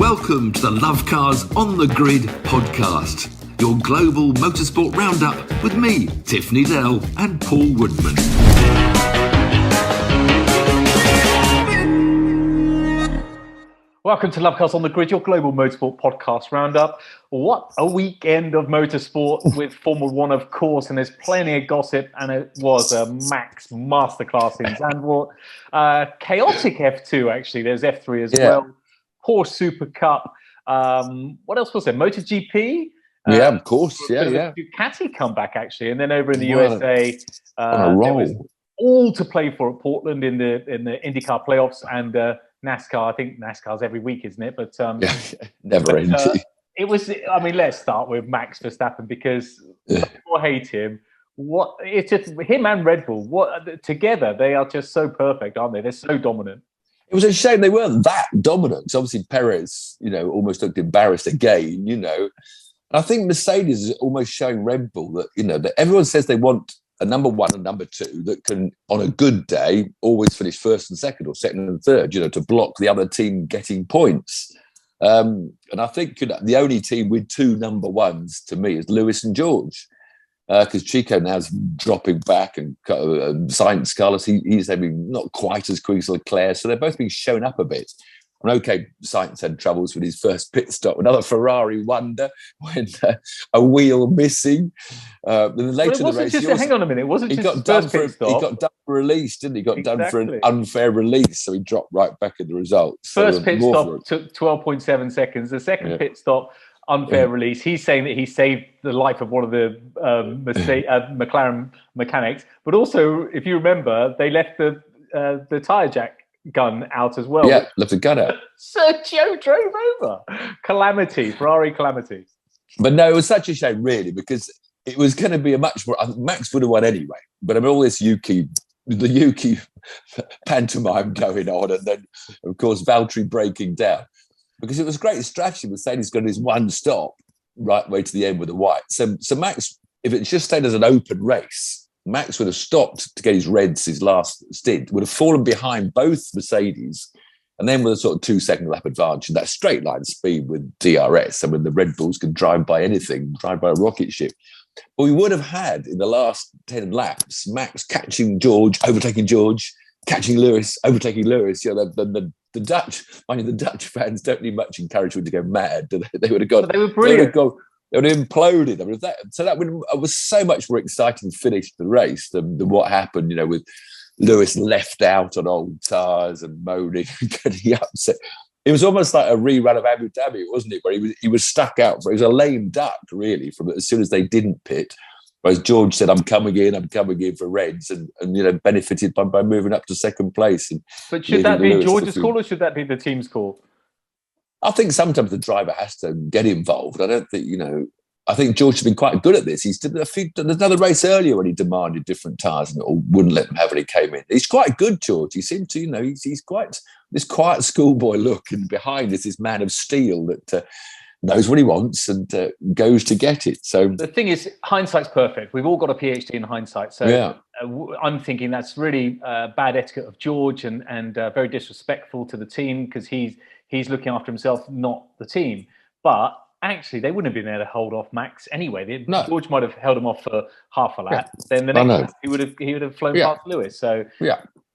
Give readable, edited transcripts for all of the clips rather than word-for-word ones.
Welcome to the Lovecars On The Grid podcast, your global motorsport roundup with me, Tiff, Needell and Paul Woodman. Welcome to Lovecars On The Grid, your global motorsport podcast roundup. What a weekend of motorsport with Formula One, of course, and there's plenty of gossip, and it was a Max masterclass in Zandvoort. Chaotic F2, actually. There's F3 as well. Porsche Supercup. What else was there? Moto GP? Yeah, of course. Yeah. Ducati comeback, actually. And then over in the USA, on a roll. there was all to play for at Portland in the Indycar playoffs and NASCAR. I think NASCAR's every week, isn't it? But never ending. It was. I mean, let's start with Max Verstappen because I hate him. It's just him and Red Bull. Together they are just so perfect, aren't they? They're so dominant. It was a shame they weren't that dominant. So obviously Perez, almost looked embarrassed again. And I think Mercedes is almost showing Red Bull that that everyone says they want a number one and number two that can, on a good day, always finish first and second or second and third, to block the other team getting points. And I think the only team with two number ones to me is Lewis and George, because Chico now's dropping back and Sainz, Carlos, he's having not quite as quick as Leclerc, so they're both being shown up a bit. And okay, Sainz had troubles with his first pit stop. Another Ferrari wonder when a wheel missing. Then later in the race, hang on a minute. It wasn't he just got done first for pit stop. He got done for release, didn't he? Got done for an unfair release, so he dropped right back in the results. First pit stop took 12.7 seconds. The second pit stop, unfair release. He's saying that he saved the life of one of the McLaren mechanics. But also, if you remember, they left the tyre jack gun out as well. Yeah, left the gun out. Sergio drove over. Calamity, Ferrari calamity. But no, it was such a shame, really, because it was going to be a much more. Max would have won anyway. But I mean, all this the Yuki pantomime going on, and then of course Valtteri breaking down, because it was a great strategy. Mercedes got his one stop right way to the end with the white. So Max, if it just stayed as an open race, Max would have stopped to get his reds, his last stint, would have fallen behind both Mercedes, and then with a sort of 2-second lap advantage, that straight line speed with DRS. I mean, the Red Bulls can drive by anything, drive by a rocket ship. But we would have had, in the last 10 laps, Max catching George, overtaking George, catching Lewis, overtaking Lewis. The Dutch, the Dutch fans don't need much encouragement to go mad. They would have gone. They were brilliant. It would have imploded. I mean, it was so much more exciting finish to the race than what happened, with Lewis left out on old tyres and moaning and getting upset. It was almost like a rerun of Abu Dhabi, wasn't it? Where he was stuck out for. It was a lame duck, really, from as soon as they didn't pit. Whereas George said, I'm coming in for Reds, and benefited by moving up to second place. But should that be George's call or should that be the team's call? I think sometimes the driver has to get involved. I don't think, I think George has been quite good at this. He's did another race earlier when he demanded different tyres or wouldn't let them have when he came in. He's quite good, George. He seemed to, he's quite this quiet schoolboy look, and behind is this man of steel that knows what he wants and goes to get it. So the thing is, hindsight's perfect. We've all got a PhD in hindsight. So I'm thinking that's really bad etiquette of George and very disrespectful to the team, because he's looking after himself, not the team. But actually, they wouldn't have been able to hold off Max anyway. George might have held him off for half a lap. Then the next lap, he would have flown past Lewis. So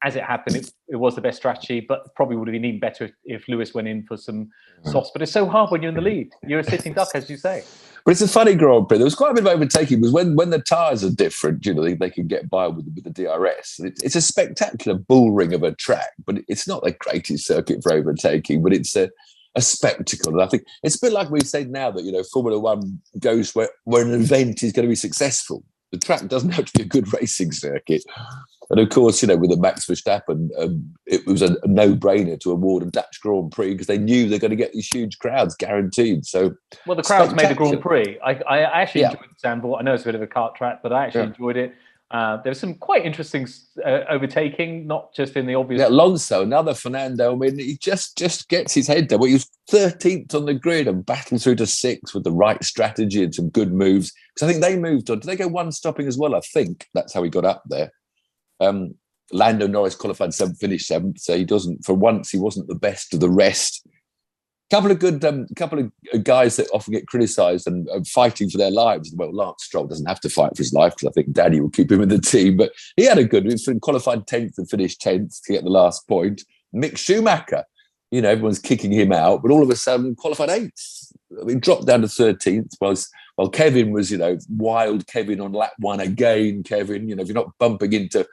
as it happened, it was the best strategy, but probably would have been even better if Lewis went in for some softs. But it's so hard when you're in the lead. You're a sitting duck, as you say. But it's a funny Grand Prix. There was quite a bit of overtaking, because when the tyres are different, they can get by with the DRS. It's a spectacular bull ring of a track, but it's not the greatest circuit for overtaking, but it's a spectacle. And I think it's a bit like we said now that, Formula One goes where an event is going to be successful. The track doesn't have to be a good racing circuit. And of course, with the Max Verstappen, it was a no-brainer to award a Dutch Grand Prix, because they knew they're going to get these huge crowds guaranteed. So, well, the crowds made the Grand Prix. I actually enjoyed Zandvoort. I know it's a bit of a kart track, but I actually enjoyed it. There was some quite interesting overtaking, not just in the obvious. Yeah, Alonso, another Fernando. I mean, he just gets his head down. Well, he was 13th on the grid and battled through to 6th with the right strategy and some good moves. Because I think they moved on. Did they go one stopping as well? I think that's how he got up there. Lando Norris qualified 7th, finished 7th. So he doesn't. For once, he wasn't the best of the rest. Couple of guys that often get criticised and fighting for their lives. Well, Lance Stroll doesn't have to fight for his life because I think Danny will keep him in the team. But he had a good. He qualified 10th and finished 10th to get the last point. Mick Schumacher, everyone's kicking him out, but all of a sudden qualified 8th. I mean, dropped down to 13th. While Kevin was, wild Kevin on lap 1 again. Kevin, if you're not bumping into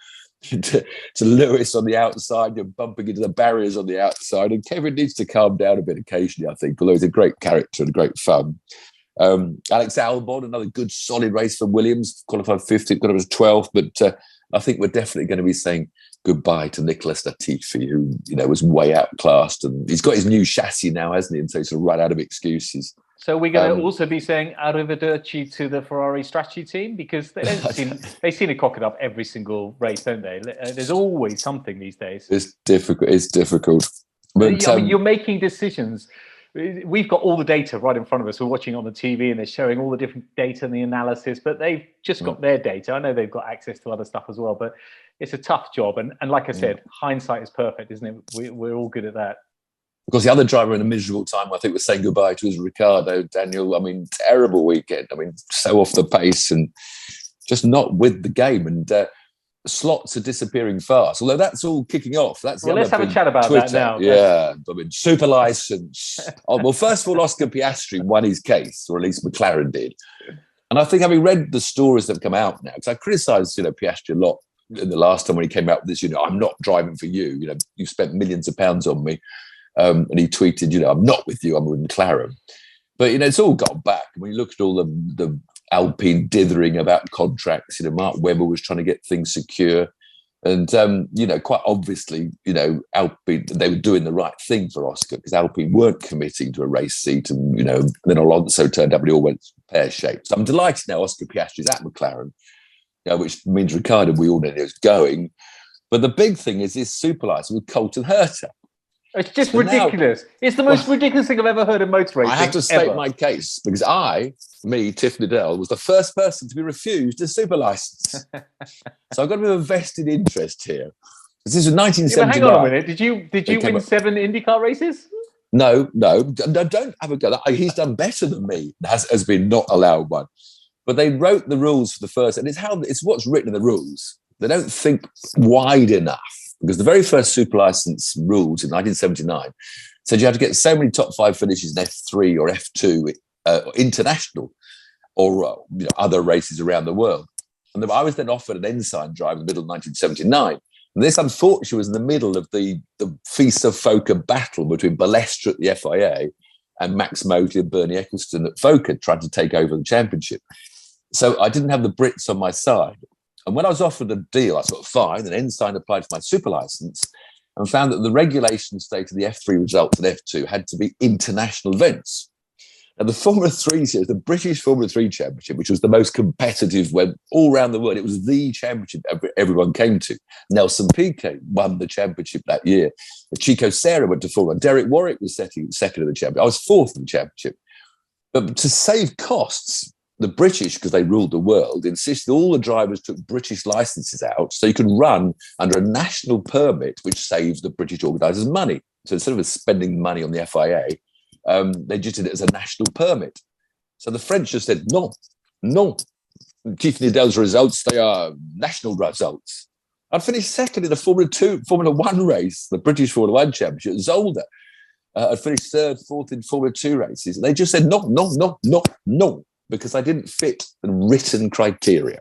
Lewis on the outside, you're bumping into the barriers on the outside, and Kevin needs to calm down a bit occasionally, I think, although he's a great character and great fun. Alex Albon, another good solid race for Williams, qualified 5th, got up as 12th, but I think we're definitely going to be saying goodbye to Nicholas Latifi, who was way outclassed, and he's got his new chassis now, hasn't he? And so he's sort of run out of excuses. So we're going to also be saying arrivederci to the Ferrari strategy team, because they seem to cock it up every single race, don't they? There's always something these days. It's difficult. But, you're making decisions. We've got all the data right in front of us. We're watching on the TV and they're showing all the different data and the analysis, but they've just got their data. I know they've got access to other stuff as well, but it's a tough job. And like I said, hindsight is perfect, isn't it? We're all good at that. Of course, the other driver in a miserable time, I think, was saying goodbye to was Ricciardo. Daniel, terrible weekend. So off the pace and just not with the game. And slots are disappearing fast. Although that's all kicking off. Let's have a chat about Twitter. That now. Yeah, super license. Well, first of all, Oscar Piastri won his case, or at least McLaren did. And I think, having read the stories that have come out now, because I criticised Piastri a lot in the last time when he came out with this, I'm not driving for you. You've spent millions of pounds on me. And he tweeted, I'm not with you, I'm with McLaren. But, it's all got back. When you look at all the Alpine dithering about contracts, Mark Webber was trying to get things secure. And, quite obviously, Alpine, they were doing the right thing for Oscar, because Alpine weren't committing to a race seat. And, then Alonso turned up and it all went pear-shaped. So I'm delighted now Oscar Piastri's at McLaren, which means Ricciardo, we all know, is going. But the big thing is this super license with Colton Herta. It's just ridiculous. It's the most ridiculous thing I've ever heard in motor racing. I have to state my case, because Tiff Needell, was the first person to be refused a super license. So I've got a bit of a vested interest here. This is 1979. Hang on a minute. Did you win 7 IndyCar races? No, don't have a go. He's done better than me. Has been not allowed one. But they wrote the rules for the first, and it's what's written in the rules. They don't think wide enough. Because the very first super license rules in 1979 said you had to get so many top 5 finishes in F3 or F2 international or other races around the world. And I was then offered an ensign drive in the middle of 1979. And this, unfortunately, was in the middle of the FISA-FOCA battle between Balestra at the FIA and Max Mosley and Bernie Ecclestone at FOCA trying to take over the championship. So I didn't have the Brits on my side. And when I was offered a deal, I thought, fine, and Ensign applied for my super license and found that the regulations stated the F3 results and F2 had to be international events. Now, the Formula 3 series, the British Formula 3 Championship, which was the most competitive all around the world, it was the championship everyone came to. Nelson Piquet won the championship that year. Chico Serra went to Formula 1. Derek Warwick was second of the championship. I was 4th in the championship. But to save costs, the British, because they ruled the world, insisted all the drivers took British licenses out so you could run under a national permit, which saves the British organisers money. So instead of spending money on the FIA, they just did it as a national permit. So the French just said, no. Tiff Needell's results, they are national results. I finished second in the Formula 1 race, the British Formula 1 Championship at Zolder. I finished 3rd, 4th in Formula 2 races. They just said, no. Because I didn't fit the written criteria.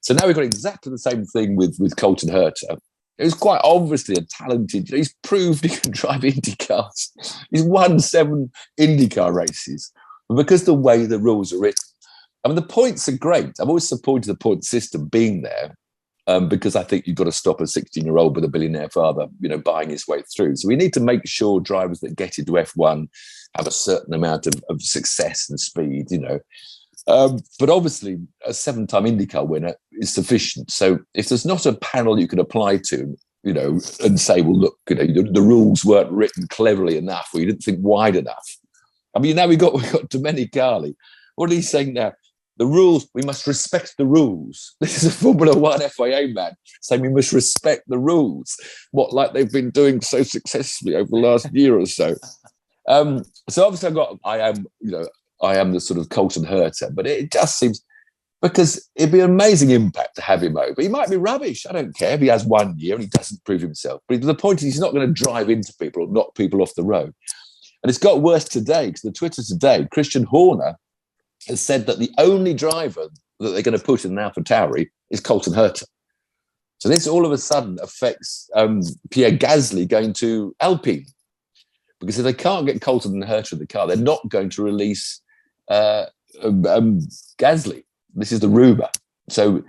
So now we've got exactly the same thing with Colton Herta. He's quite obviously a talented, he's proved he can drive IndyCars. He's won 7 IndyCar races. But because the way the rules are written, the points are great. I've always supported the point system being there because I think you've got to stop a 16-year-old with a billionaire father, buying his way through. So we need to make sure drivers that get into F1 have a certain amount of success and speed, But obviously, a 7-time IndyCar winner is sufficient. So if there's not a panel you can apply to, and say, well, look, the rules weren't written cleverly enough, or you didn't think wide enough. Now we've got Domenicali. What are you saying now? The rules, we must respect the rules. This is a Formula 1 FIA man saying we must respect the rules. What, like they've been doing so successfully over the last year or so. So obviously I am the sort of Colton Herta, but it just seems, because it'd be an amazing impact to have him over. He might be rubbish. I don't care if he has 1 year and he doesn't prove himself. But the point is, he's not going to drive into people or knock people off the road. And it's got worse today, because the Twitter today, Christian Horner has said that the only driver that they're going to put in now for AlphaTauri is Colton Herta. So this all of a sudden affects Pierre Gasly going to Alpine. Because if they can't get Colton Herta in the car, they're not going to release Gasly. This is the rumour. So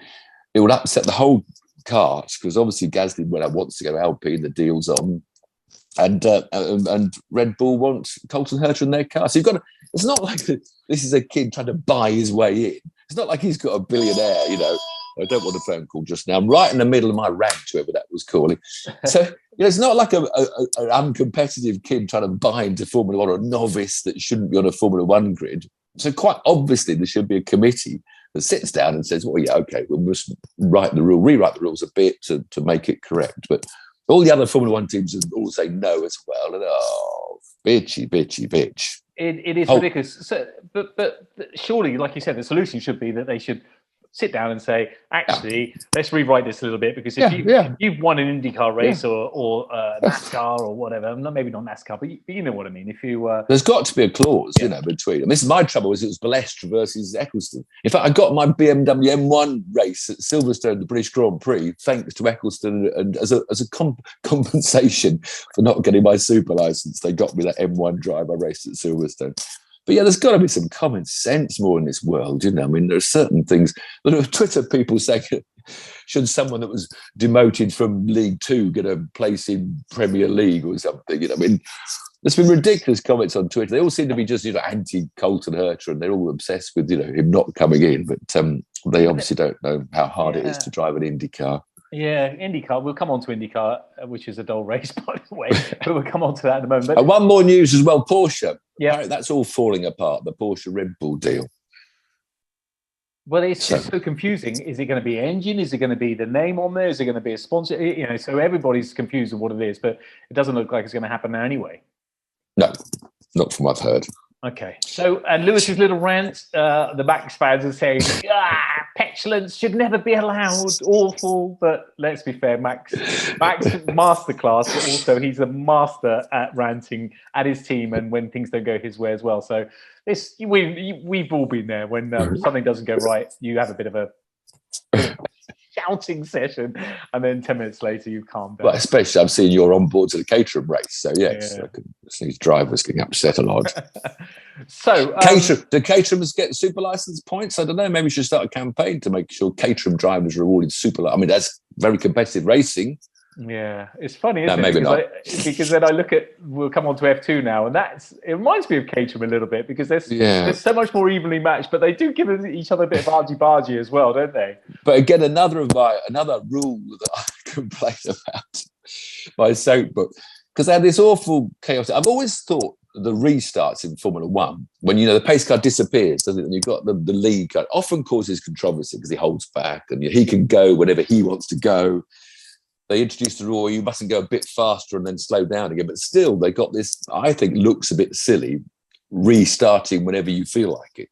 it would upset the whole cart, because obviously Gasly wants to go to Alpine, the deal's on. And Red Bull wants Colton Herta in their car. So it's not like this is a kid trying to buy his way in. It's not like he's got a billionaire, I don't want a phone call just now. I'm right in the middle of my rant, whoever that was calling. So it's not like an uncompetitive kid trying to buy into Formula One, or a novice that shouldn't be on a Formula One grid. So quite obviously there should be a committee that sits down and says, well, yeah, okay, we must rewrite the rules a bit to make it correct. But all the other Formula One teams all say no as well. And bitchy. It is ridiculous. So, but surely, like you said, the solution should be that they should sit down and say, actually, let's rewrite this a little bit, because if you've won an IndyCar race or NASCAR or whatever, maybe not NASCAR, but you know what I mean. If you there's got to be a clause, between. And this is my trouble. Is it was Balestre versus Eccleston. In fact, I got my BMW M1 race at Silverstone, the British Grand Prix, thanks to Eccleston, and as a compensation for not getting my super license, they got me that M1 drive I raced at Silverstone. But there's got to be some common sense more in this world, I mean, there are certain things. There are Twitter people saying, should someone that was demoted from League Two get a place in Premier League or something? I mean, there's been ridiculous comments on Twitter. They all seem to be just, anti-Colton Herta, and they're all obsessed with, him not coming in. But they obviously don't know how hard it is to drive an IndyCar. Yeah, IndyCar. We'll come on to IndyCar, which is a dull race, by the way. But we'll come on to that in a moment. And one more news as well, Porsche. Yeah, that's all falling apart, the Porsche Red Bull deal. Well, it's just so confusing. Is it going to be engine? Is it going to be the name on there? Is it going to be a sponsor? So everybody's confused on what it is, but it doesn't look like it's going to happen now anyway. No, not from what I've heard. Okay. So, and Lewis's little rant, the Max fans are saying, petulance should never be allowed, awful. But let's be fair, Max masterclass, but also he's a master at ranting at his team and when things don't go his way as well. So we've all been there. When something doesn't go right, you have a bit of a shouting session, and then 10 minutes later you've calmed down. Well, especially I've seen you're on board to the Caterham race, so yes, I can see these drivers getting upset a lot. So do Caterhams get super license points? I don't know, maybe we should start a campaign to make sure Caterham drivers are rewarded super. I mean, that's very competitive racing. Yeah, it's funny, isn't it? Maybe not. Because then I look at, we'll come on to F2 now, and it reminds me of Caterham a little bit, because there's so much more evenly matched, but they do give each other a bit of argy-bargy as well, don't they? But again, another rule that I complain about, my soapbook, because they had this awful chaotic. I've always thought the restarts in Formula One, when the pace car disappears, doesn't it? And you've got the lead car, often causes controversy because he holds back and he can go whenever he wants to go. They introduced the rule, you mustn't go a bit faster and then slow down again. But still, they got this, I think, looks a bit silly, restarting whenever you feel like it.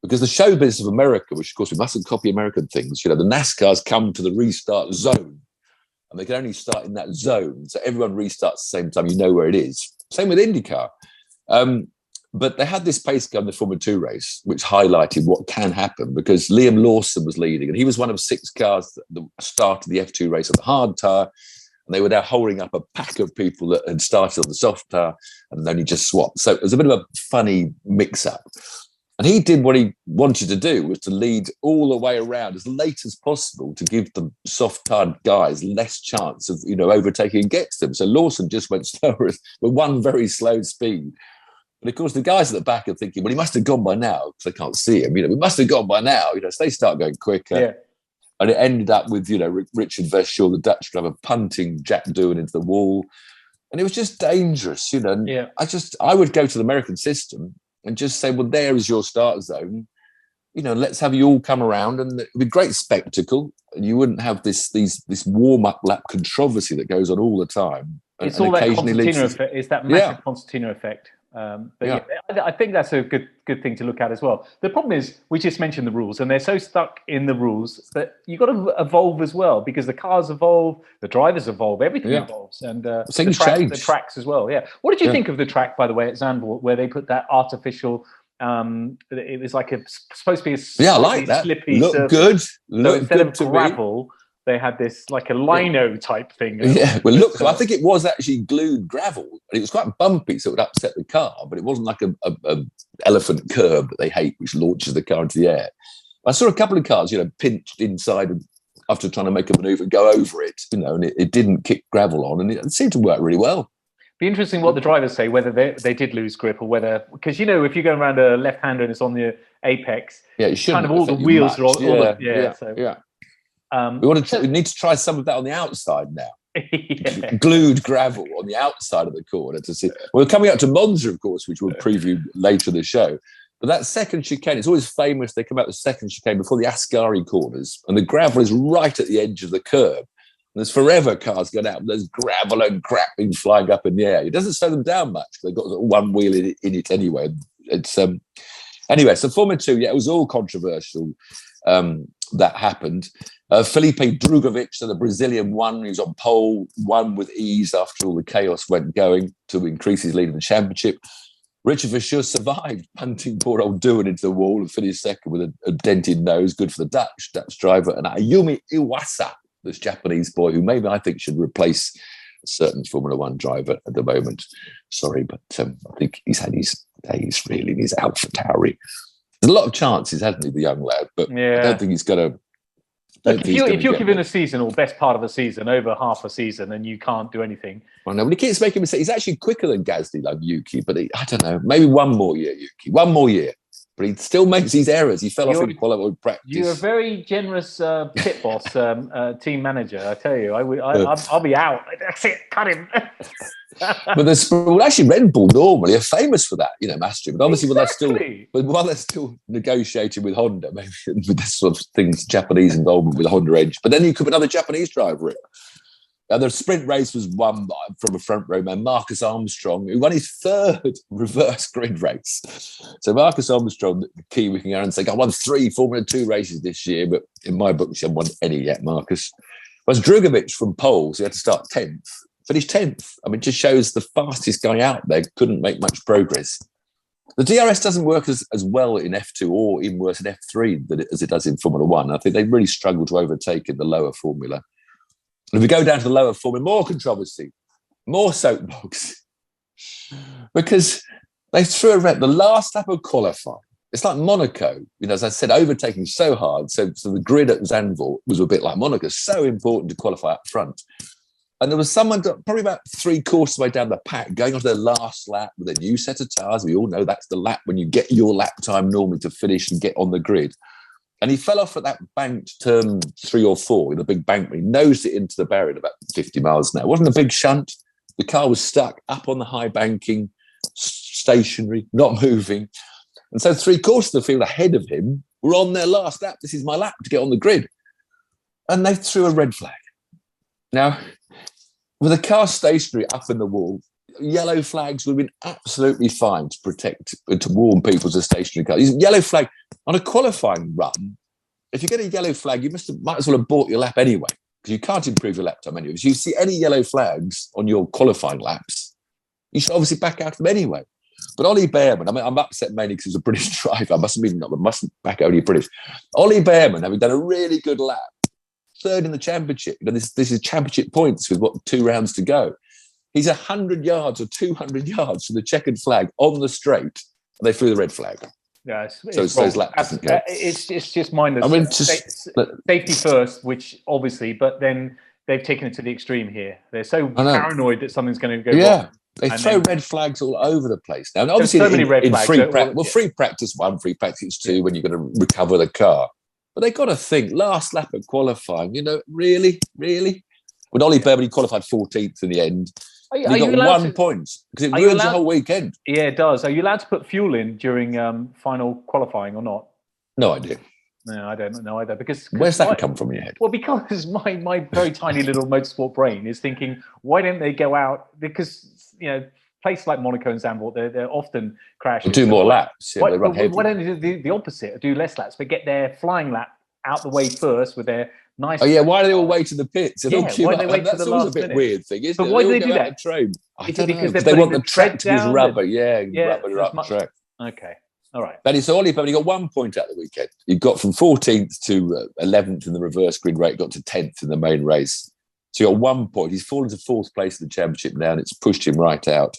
Because the show business of America, which, of course, we mustn't copy American things, the NASCARs come to the restart zone, and they can only start in that zone. So everyone restarts at the same time, you know where it is. Same with IndyCar. But they had this pace car in the Formula 2 race, which highlighted what can happen, because Liam Lawson was leading, and he was one of 6 cars that started the F2 race on the hard tyre, and they were now holding up a pack of people that had started on the soft tyre and only just swapped. So it was a bit of a funny mix-up. And he did what he wanted to do, was to lead all the way around as late as possible to give the soft-tyred guys less chance of, overtaking and get to them. So Lawson just went slower with one very slow speed. But of course, the guys at the back are thinking, well, he must have gone by now, because they can't see him. We must have gone by now. So they start going quicker. Yeah. And it ended up with, Richard Veshaw, the Dutch driver, punting Jack Doohan into the wall. And it was just dangerous, And I would go to the American system and just say, well, there is your start zone. Let's have you all come around, and it would be a great spectacle. And you wouldn't have this warm-up lap controversy that goes on all the time. It's all that concertina effect. It's that massive concertina effect. I think that's a good thing to look at as well. The problem is we just mentioned the rules, and they're so stuck in the rules that you've got to evolve as well, because the cars evolve, the drivers evolve, everything evolves, and things change. The tracks as well. Yeah. What did you think of the track, by the way, at Zandvoort, where they put that artificial? It was like supposed to be a I like that. slippy Look surface. good. So Look instead good of to gravel, they had this like a lino type thing. Yeah, well, look, I think it was actually glued gravel, and it was quite bumpy, so it would upset the car. But it wasn't like a elephant curb that they hate, which launches the car into the air. I saw a couple of cars, pinched inside after trying to make a manoeuvre, go over it, and it didn't kick gravel on, and it seemed to work really well. Be interesting what the drivers say, whether they did lose grip or whether, because if you're going around a left-hander and it's on the apex, it kind of all the wheels are on. We need to try some of that on the outside now. Glued gravel on the outside of the corner to see. We're coming up to Monza, of course, which we'll preview later in the show. But that second chicane, it's always famous. They come out the second chicane before the Ascari corners, and the gravel is right at the edge of the curb. There's forever cars going out. There's gravel and crap being flying up in the air. It doesn't slow them down much. They've got one wheel in it anyway. It's anyway. So Formula 2, it was all controversial. That happened. Felipe Drugovich, so the Brazilian won. He was on pole, won with ease after all the chaos went going to increase his lead in the championship. Richard Verschoor survived, punting poor old Doohan into the wall and finished second with a dented nose. Good for the Dutch driver. And Ayumi Iwasa, this Japanese boy who maybe I think should replace a certain Formula One driver at the moment. Sorry, but I think he's had his days really in his Alpha Tauri. There's a lot of chances, hasn't he, the young lad? But I don't think he's going to. If you're given a season or best part of a season, over half a season, and you can't do anything. I know, but he keeps making mistakes. He's actually quicker than Gasly, like Yuki, but I don't know, maybe one more year, Yuki. One more year. But he still makes these errors. He fell off in qualifying practice. You're a very generous pit boss, team manager. I tell you, I'll be out. That's it. Cut him. But actually, Red Bull normally are famous for that, mastery. But obviously, while they're still negotiating with Honda, maybe with this sort of things, Japanese involvement with the Honda edge. But then you could put another Japanese driver in. The sprint race was won from a front row man, Marcus Armstrong, who won his third reverse grid race. So Marcus Armstrong, the Kiwi, can go and say, I won 3 Formula 2 races this year, but in my book, you haven't won any yet, Marcus. Whereas Drugovich from pole, so he had to start 10th, finished 10th. I mean, it just shows the fastest guy out there couldn't make much progress. The DRS doesn't work as well in F2 or even worse in F3 as it does in Formula 1. I think they really struggle to overtake in the lower formula. And if we go down to the lower formula, more controversy, more soapbox, because they threw a red the last lap of qualifying. It's like Monaco, as I said, overtaking so hard. So the grid at Zandvoort was a bit like Monaco, so important to qualify up front. And there was someone probably about 3/4 way down the pack going on to their last lap with a new set of tyres. We all know that's the lap when you get your lap time normally to finish and get on the grid. And he fell off at that banked turn 3 or 4 in a big bank. He nosed it into the barrier at about 50 miles an hour. It wasn't a big shunt. The car was stuck up on the high banking, stationary, not moving. And so 3/4 of the field ahead of him were on their last lap. This is my lap to get on the grid. And they threw a red flag. Now, with the car stationary up in the wall, yellow flags would have been absolutely fine to protect and to warn people to stationary cars. Yellow flag on a qualifying run, if you get a yellow flag, you might as well have bought your lap anyway, because you can't improve your lap time anyway. If you see any yellow flags on your qualifying laps, you should obviously back out of them anyway. But Ollie Behrman, I'm upset mainly because he was a British driver. I mustn't back only British. Ollie Behrman, having done a really good lap, 3rd in the championship. This is championship points with 2 rounds to go. He's 100 yards or 200 yards from the checkered flag on the straight. And they threw the red flag. Yeah, so his lap doesn't go. It's just mindless. Safety first, which obviously, but then they've taken it to the extreme here. They're so paranoid that something's going to go wrong. They throw red flags all over the place now. And obviously, so many red flags. Free practice 1, free practice 2, when you're going to recover the car. But they've got to think, last lap at qualifying, really? When Ollie Behrman qualified 14th in the end, he got 1 point because it ruins the whole weekend. Yeah, it does. Are you allowed to put fuel in during final qualifying or not? No idea. No, I don't know either. Because where's that come from in your head? Well, because my very tiny little motorsport brain is thinking, why don't they go out? Because places like Monaco and Zandvoort, they're often crashes. Do more laps. Yeah, they run heavy. Why don't they do the opposite? Do less laps, but get their flying lap out the way first with their nice. Oh yeah, why do they all wait to the pits? Why do they wait to the last minute? That's always a bit weird thing, isn't it? But why do they do that? I don't know. Because they want the track to be rubber. Rubber up track. Okay. All right. But it's only got 1 point out the weekend. He got from 14th to 11th in the reverse grid rate, got to 10th in the main race. So he got 1 point. He's fallen to 4th place in the championship now, and it's pushed him right out.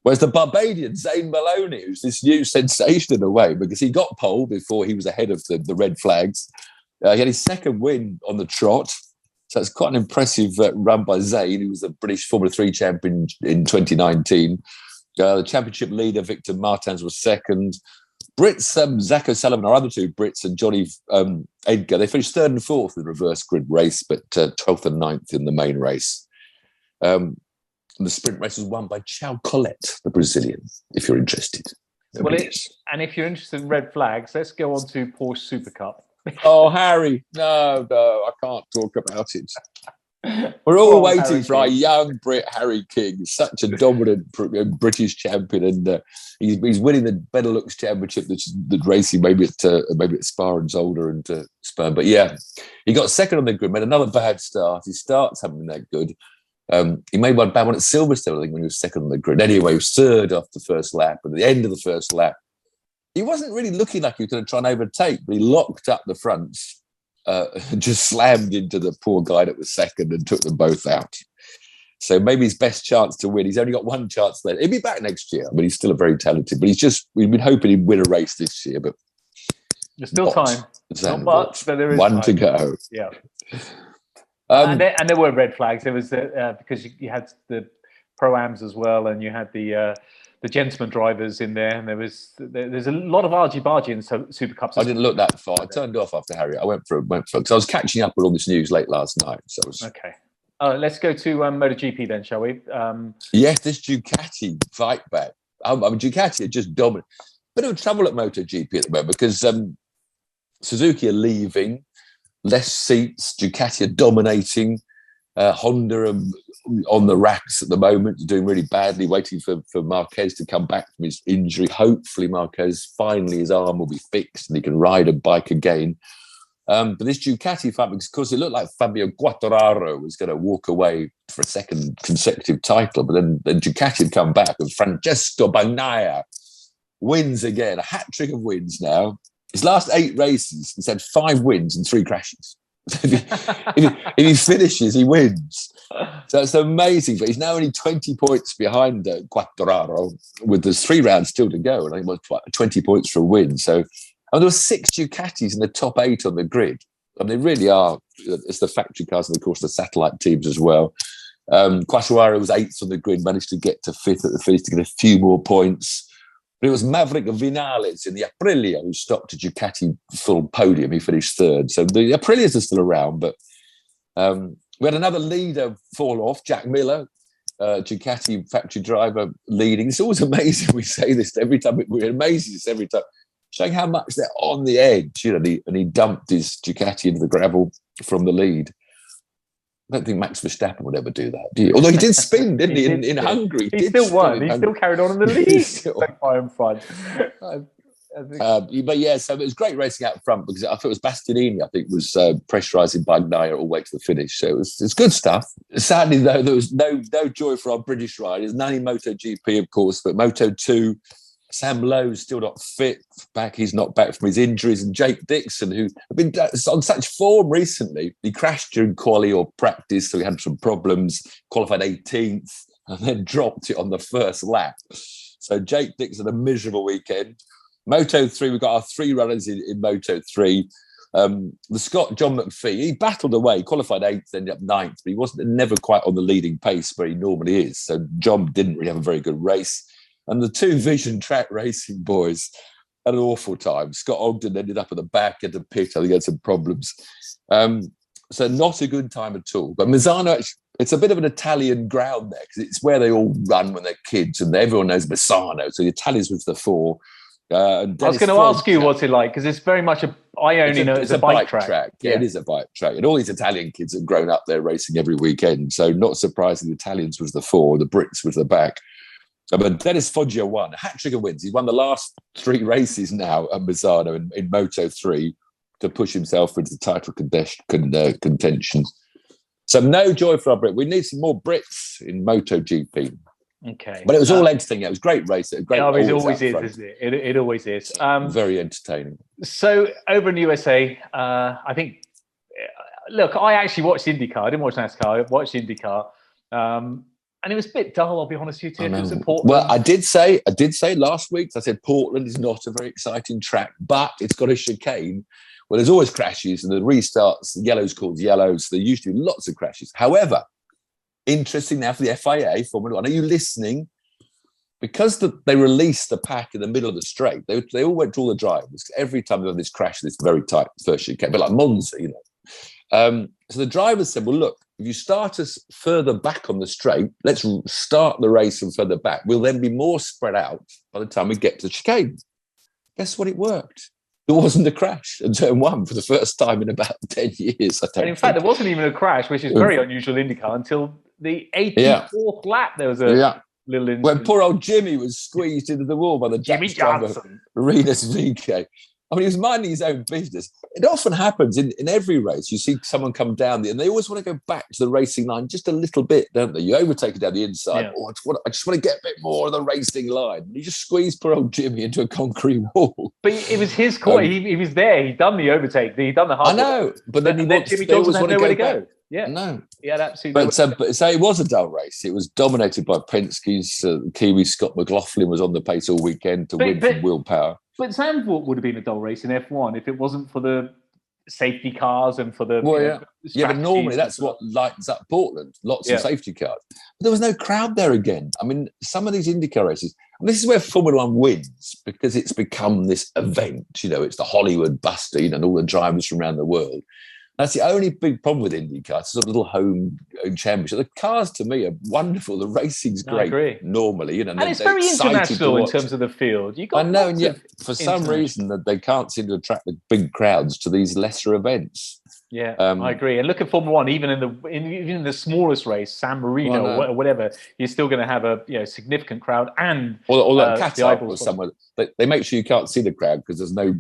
Whereas the Barbadian, Zane Maloney, who's this new sensation in a way, because he got pole before he was ahead of the red flags. He had his second win on the trot. So it's quite an impressive run by Zane, who was the British Formula 3 champion in 2019. The championship leader, Victor Martins, was second. Brits, Zach O'Sullivan, our other two Brits, and Johnny Edgar, they finished 3rd and 4th in the reverse grid race, but 12th and 9th in the main race. And the sprint race was won by Chao Colette, the Brazilian, if you're interested. And if you're interested in red flags, let's go on to Porsche Supercup. Oh, Harry, no, I can't talk about it. We're all waiting Harry for our young Brit Harry King, such a dominant British champion, and he's winning the Benelux Championship that's racing maybe at Spa and Zolder and Sperm. But yeah, he got second on the grid, made another bad start. His starts haven't been that good. He made one bad one at Silverstone, I think, when he was second on the grid. Anyway, he was third off the first lap, and at the end of the first lap, he wasn't really looking like he was going to try and overtake, but he locked up the fronts. Just slammed into the poor guy that was second and took them both out. So maybe his best chance to win. He's only got one chance left. He'll be back next year. I mean, he's still a very talented, but we've been hoping he'd win a race this year, but there's still time. Not much, but there is one time to go. Yeah. And there were red flags. There was because you had the pro-ams as well, and you had the gentleman drivers in there, and there's a lot of argy-bargy in Super Cups. I didn't look that far. I turned off after Harry. I went for because I was catching up with all this news late last night. So okay. Let's go to Moto GP then, shall we? Yes, this Ducati fight back. Ducati are just dominant. Bit of trouble at Moto GP at the moment because Suzuki are leaving, less seats. Ducati are dominating. Honda are on the racks at the moment, doing really badly, waiting for Marquez to come back from his injury. Hopefully Marquez, finally his arm will be fixed and he can ride a bike again. But this Ducati fight, because it looked like Fabio Quartararo was going to walk away for a second consecutive title, but then Ducati had come back and Francesco Bagnaia wins again, a hat-trick of wins now. His last 8 races, he's had 5 wins and 3 crashes. if he finishes, he wins. So it's amazing. But he's now only 20 points behind Quartararo, with there's 3 rounds still to go, and I think it was 20 points for a win. So there were 6 Ducatis in the top 8 on the grid. And they really are. It's the factory cars and, of course, the satellite teams as well. Quartararo was 8th on the grid, managed to get to 5th at the finish to get a few more points. But it was Maverick Vinales in the Aprilia who stopped a Ducati full podium. He finished 3rd. So the Aprilias are still around. But we had another leader fall off, Jack Miller, Ducati factory driver leading. It's always amazing. We say this every time. We're amazed this every time, showing how much they're on the edge. And he dumped his Ducati into the gravel from the lead. I don't think Max Verstappen would ever do that, do you? Although he did spin, didn't he, in Hungary? He still won. He still carried on in the lead. In front. But yeah, so it was great racing out front because I thought it was Bastianini, I think, was pressurising Bagnaia all the way to the finish. So it's good stuff. Sadly, though, there was no joy for our British riders. None in Moto GP, of course, but Moto 2, Sam Lowe's still not fit back. He's not back from his injuries. And Jake Dixon, who had been on such form recently, he crashed during quali or practice, so he had some problems, qualified 18th, and then dropped it on the first lap. So Jake Dixon, a miserable weekend. Moto 3, we've got our 3 runners in Moto 3. The Scot, John McPhee, he battled away, qualified 8th, ended up 9th, but he wasn't never quite on the leading pace where he normally is. So John didn't really have a very good race. And the 2 Vision Track Racing boys had an awful time. Scott Ogden ended up at the back at the pit. I think he had some problems. So not a good time at all. But Misano, it's a bit of an Italian ground there because it's where they all run when they're kids, and everyone knows Misano. So the Italians was the 4. I was going to ask you what's it like, because it's very much I only know it's a bike track. Yeah, it is a bike track. And all these Italian kids have grown up there racing every weekend. So not surprising, the Italians was the 4, the Brits was the back. But Dennis Foggia won. Hat-trick of wins. He's won the last 3 races now at Misano in Moto 3 to push himself into the title contention. So no joy for our Brit. We need some more Brits in Moto GP. Okay. But it was all entertaining. It was a great race. It always is, isn't it? It always is. Very entertaining. So over in the USA, I think, look, I actually watched IndyCar. I didn't watch NASCAR. I watched IndyCar. And it was a bit dull, I'll be honest with you, Tiff. It was in Portland. Well, I did say last week, I said Portland is not a very exciting track, but it's got a chicane. Well, there's always crashes, and the restarts, the yellow's called yellows. So there used to be lots of crashes. However, interesting now for the FIA, Formula One, are you listening? Because they released the pack in the middle of the straight, they all went to all the drivers. Every time they had this crash, this very tight first chicane, but like Monza, you know. So the drivers said, well, look, if you start us further back on the straight, let's start the race from further back. We'll then be more spread out by the time we get to the chicane. Guess what? It worked. There wasn't a crash in turn 1 for the first time in about 10 years. And in fact, there wasn't even a crash, which is very unusual in IndyCar, until the 84th lap. There was a little incident. When poor old Jimmy was squeezed into the wall by the Jimmy Johnson. Rinus VK. I mean, he was minding his own business. It often happens in every race. You see someone come down and they always want to go back to the racing line just a little bit, don't they? You overtake it down the inside. Yeah. Oh, I just want to get a bit more of the racing line. And you just squeezed poor old Jimmy into a concrete wall. But it was his call. He was there. He'd done the overtake. He'd done the hard. I know. But then Jimmy Johnson had nowhere to go. Yeah. No. He had absolutely But so it was a dull race. It was dominated by Penske's Kiwi Scott McLaughlin was on the pace all weekend to win from willpower. But Zandvoort would have been a dull race in F1 if it wasn't for the safety cars and for the... Well, but normally that's what lights up Portland. Lots of safety cars. But there was no crowd there again. I mean, some of these IndyCar races, and this is where Formula One wins, because it's become this event. You know, it's the Hollywood buster, you know, and all the drivers from around the world. That's the only big problem with IndyCar. It's a little home championship. The cars, to me, are wonderful. The racing's great. I agree. Normally, you know, and it's very international in terms of the field. I know, and yet for some reason that they can't seem to attract the big crowds to these lesser events. Yeah, I agree. And look at Formula One. Even in the smallest race, San Marino or whatever, you're still going to have a significant crowd. And or Qatar or somewhere. They make sure you can't see the crowd because there's no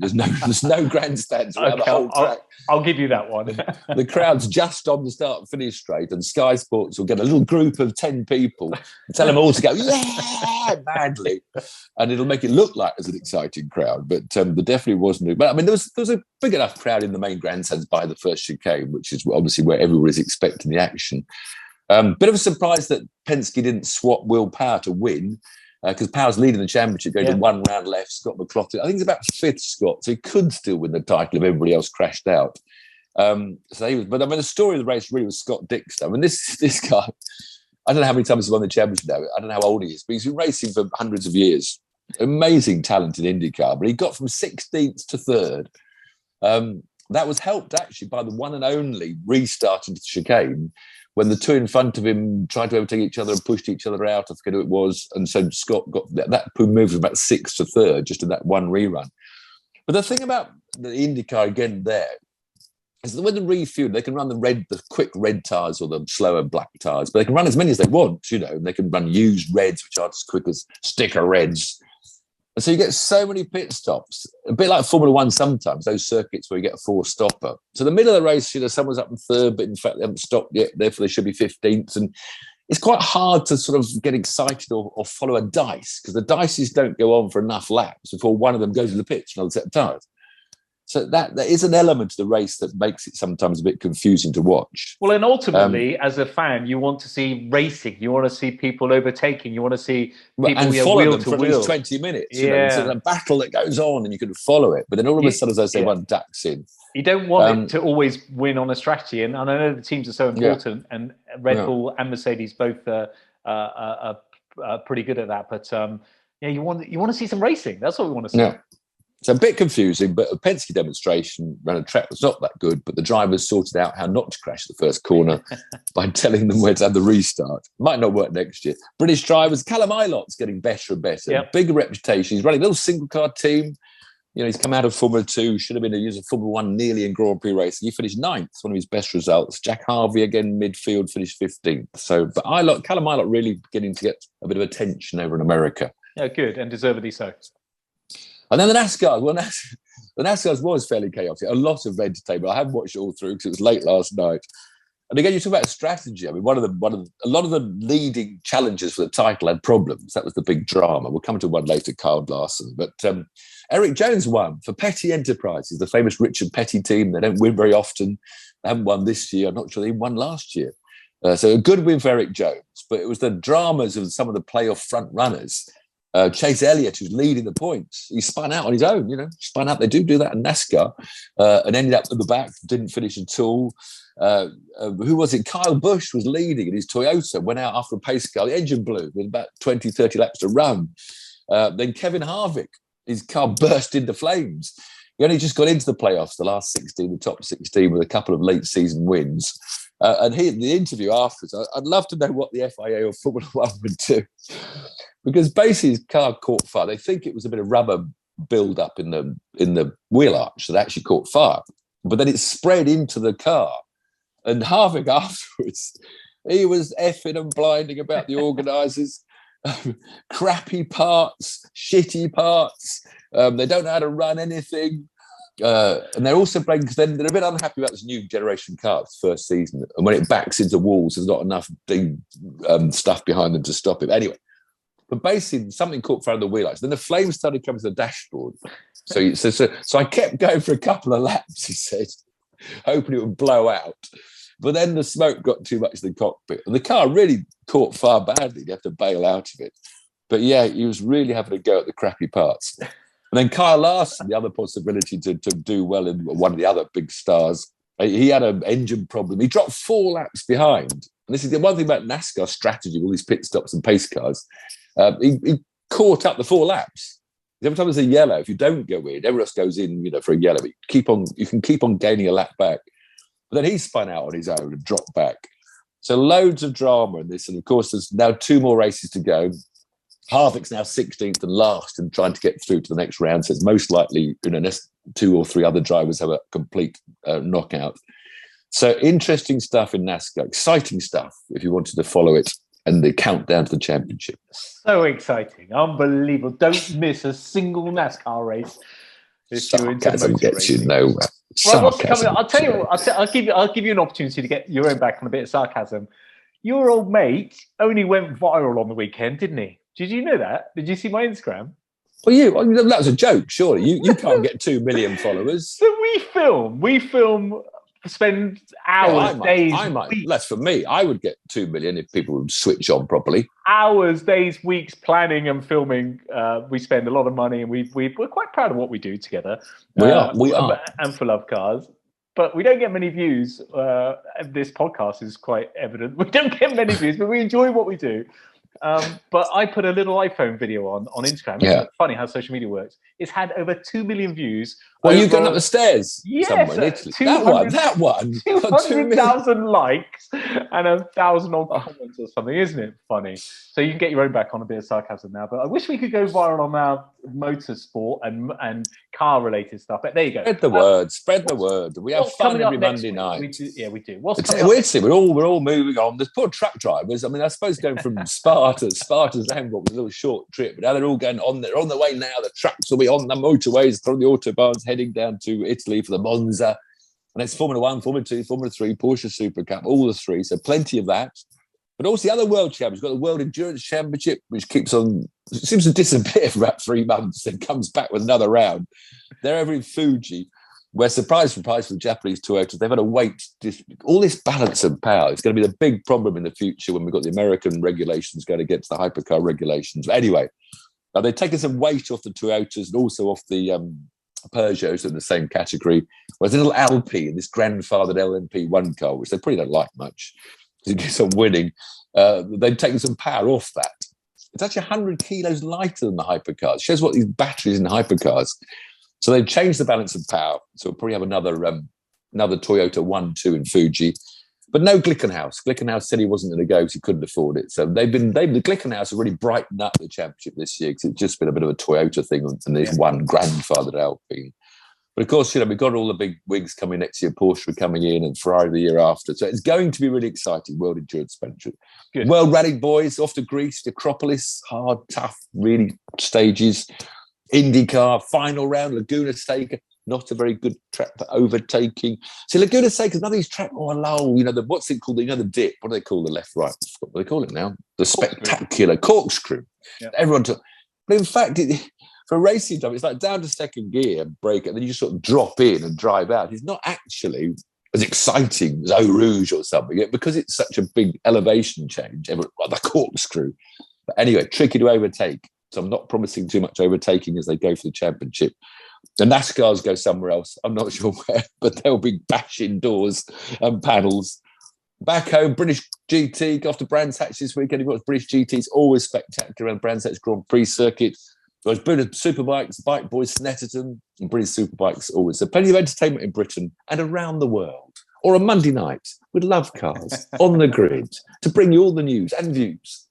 grandstands around the whole track. I'll give you that one. The crowd's just on the start and finish straight, and Sky Sports will get a little group of 10 people and tell them all to go madly, and it'll make it look like there's an exciting crowd. But there definitely wasn't. But I mean, there was a big enough crowd in the main grandstands by the first chicane, which is obviously where everyone is expecting the action. Bit of a surprise that Penske didn't swap Will Power to win. Because Power's leading the championship, going to 1 round left. Scott McLaughlin, I think he's about 5th, Scott, so he could still win the title if everybody else crashed out. But I mean, the story of the race really was Scott Dixon. I mean, this guy, I don't know how many times he's won the championship now. I don't know how old he is, but he's been racing for hundreds of years. Amazing talent in IndyCar, but he got from 16th to 3rd. That was helped actually by the one and only restart into the chicane, when the two in front of him tried to overtake each other and pushed each other out. I forget who it was. And so Scott got that moved from about 6th to 3rd just in that one rerun. But the thing about the IndyCar again there is that when they refuel, they can run the quick red tyres or the slower black tyres, but they can run as many as they want, you know, and they can run used reds, which aren't as quick as sticker reds. And so you get so many pit stops, a bit like Formula One sometimes, those circuits where you get a 4-stopper. So the middle of the race, you know, someone's up in 3rd, but in fact they haven't stopped yet, therefore they should be 15th. And it's quite hard to sort of get excited or follow a dice, because the dices don't go on for enough laps before one of them goes to the pits for another set of tyres. So that there is an element to the race that makes it sometimes a bit confusing to watch. Well, and ultimately, as a fan, you want to see racing. You want to see people overtaking. You want to see people and follow them for at least 20 minutes. You know, it's a battle that goes on, and you can follow it. But then all of a sudden, as I say, one ducks in. You don't want it to always win on a strategy. And I know the teams are so important, and Red Bull and Mercedes both are pretty good at that. But you want to see some racing. That's what we want to see. Yeah. So a bit confusing, but a Penske demonstration around a track was not that good, but the drivers sorted out how not to crash the first corner by telling them where to have the restart. Might not work next year. British drivers, Callum Ilot's getting better and better. Yep. Bigger reputation. He's running a little single car team. He's come out of Formula 2, should have been a user of Formula 1 nearly in Grand Prix racing. He finished 9th, one of his best results. Jack Harvey, again, midfield, finished 15th. So, but Callum Ilott really beginning to get a bit of attention over in America. Yeah, good, and deservedly so. And then the NASCAR. Well, the NASCAR was fairly chaotic. A lot of entertainment. I haven't watched it all through because it was late last night. And again, you talk about strategy. I mean, a lot of the leading challengers for the title had problems. That was the big drama. We'll come to one later, Kyle Larson. But Eric Jones won for Petty Enterprises, the famous Richard Petty team. They don't win very often. They haven't won this year. I'm not sure they won last year. So a good win for Eric Jones. But it was the dramas of some of the playoff front runners. Chase Elliott, who's leading the points, he spun out on his own. Spun out. They do that in NASCAR, and ended up at the back. Didn't finish at all. Who was it? Kyle Busch was leading in his Toyota, went out after a pace car. The engine blew with about 20, 30 laps to run. Then Kevin Harvick, his car burst into flames. He only just got into the playoffs, the last 16, the top 16, with a couple of late season wins. And he, in the interview afterwards, I'd love to know what the FIA or Formula 1 would do. Because basically his car caught fire. They think it was a bit of rubber build up in the wheel arch that actually caught fire. But then it spread into the car. And Harvick afterwards, he was effing and blinding about the organisers. Crappy parts, shitty parts. They don't know how to run anything. And they're also playing because they're a bit unhappy about this new generation car, this first season. And when it backs into walls, there's not enough stuff behind them to stop it. Anyway, but basically something caught fire on the wheel arch. Then the flames started coming to the dashboard. So I kept going for a couple of laps, he said, hoping it would blow out. But then the smoke got too much in the cockpit. And the car really caught fire badly. You have to bail out of it. But yeah, he was really having a go at the crappy parts. And then Kyle Larson, the other possibility to do well in one of the other big stars, he had an engine problem. He dropped 4 laps behind. And this is the one thing about NASCAR strategy, all these pit stops and pace cars. He caught up the 4 laps. Every time there's a yellow, if you don't go in, everyone else goes in, for a yellow. But you can keep on gaining a lap back. But then he spun out on his own and dropped back. So loads of drama in this. And of course, there's now 2 more races to go. Harvick's now 16th and last and trying to get through to the next round. So it's most likely, unless 2 or 3 other drivers have a complete knockout. So interesting stuff in NASCAR. Exciting stuff if you wanted to follow it. And the countdown to the championship. So exciting. Unbelievable. Don't miss a single NASCAR race. Sarcasm gets you nowhere. Well, what's coming? I'll tell you what. I'll give you an opportunity to get your own back on a bit of sarcasm. Your old mate only went viral on the weekend, didn't he? Did you know that? Did you see my Instagram? Well, that was a joke. Surely you can't get 2 million followers. So we film. Spend hours, days, weeks. Less for me. I would get 2 million if people would switch on properly. Hours, days, weeks planning and filming. We spend a lot of money, and we're quite proud of what we do together. We are, and for Lovecars. But we don't get many views. This podcast is quite evident. We don't get many views, but we enjoy what we do. But I put a little iPhone video on Instagram. Yeah. It's funny how social media works. It's had over 2 million views. Well, you've gone up the stairs somewhere in Italy. That one. 200,000 likes and 1,000 odd comments or something. Isn't it funny? So you can get your own back on a bit of sarcasm now. But I wish we could go viral on our motorsport and car-related stuff. But there you go. Spread the word. We have fun every Monday night. We do. We're all moving on. There's poor truck drivers. I mean, I suppose going from Sparta to Zandvoort was a little short trip, but now they're all going on. They're on their way now. The trucks will be on the motorways from the autobahns heading down to Italy for the Monza. And it's Formula 1, Formula 2, Formula 3, Porsche Supercup, all the 3. So plenty of that. But also the other world champions. We've got the World Endurance Championship, which seems to disappear for about 3 months, then comes back with another round. They're over in Fuji, where surprise for the Japanese Toyotas, they've had to wait. All this balance of power is going to be the big problem in the future when we've got the American regulations going against the hypercar regulations. But anyway, they've taken some weight off the Toyotas and also off the Peugeots in the same category. Whereas a little Alpine, this grandfathered LMP1 car, which they probably don't like much, because it gets on winning, they've taken some power off that. It's actually 100 kilos lighter than the hypercars. It shows what these batteries in hypercars. So they've changed the balance of power. So we'll probably have another Toyota 1-2 in Fuji. But no Glickenhaus. Glickenhaus said he wasn't going to go because he couldn't afford it. So the Glickenhaus have really brightened up the championship this year because it's just been a bit of a Toyota thing and there's one grandfather at Alpine. But of course, we've got all the big wigs coming next year. Porsche are coming in and Ferrari the year after. So it's going to be really exciting. World Endurance Championship. World Rally boys off to Greece, the Acropolis, hard, tough, really stages. Indycar, final round, Laguna Seca. Not a very good track for overtaking. See, Laguna Seca, none of these tracks are low. What's it called? The dip. What do they call the left, right? What do they call it now? The spectacular corkscrew. Yeah. Everyone took. But in fact, for racing time, it's like down to second gear, brake, and then you just sort of drop in and drive out. It's not actually as exciting as Eau Rouge or something, because it's such a big elevation change. The corkscrew. But anyway, tricky to overtake. So I'm not promising too much overtaking as they go for the championship. The NASCARs go somewhere else. I'm not sure where, but they'll be bashing doors and panels. Back home, British GT, go off to Brands Hatch this weekend. You've got British GT. It's always spectacular around Brands Hatch Grand Prix circuit. There's British Superbikes, Bike Boys, Snetterton, and British Superbikes always. So plenty of entertainment in Britain and around the world. Or a Monday night with Lovecars on the grid to bring you all the news and views.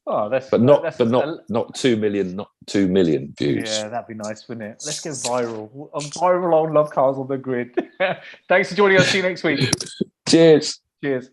Oh, not 2 million, not 2 million views. Yeah, that'd be nice, wouldn't it? Let's get viral. I'm viral on Lovecars on the grid. Thanks for joining us. See you next week. Cheers. Cheers.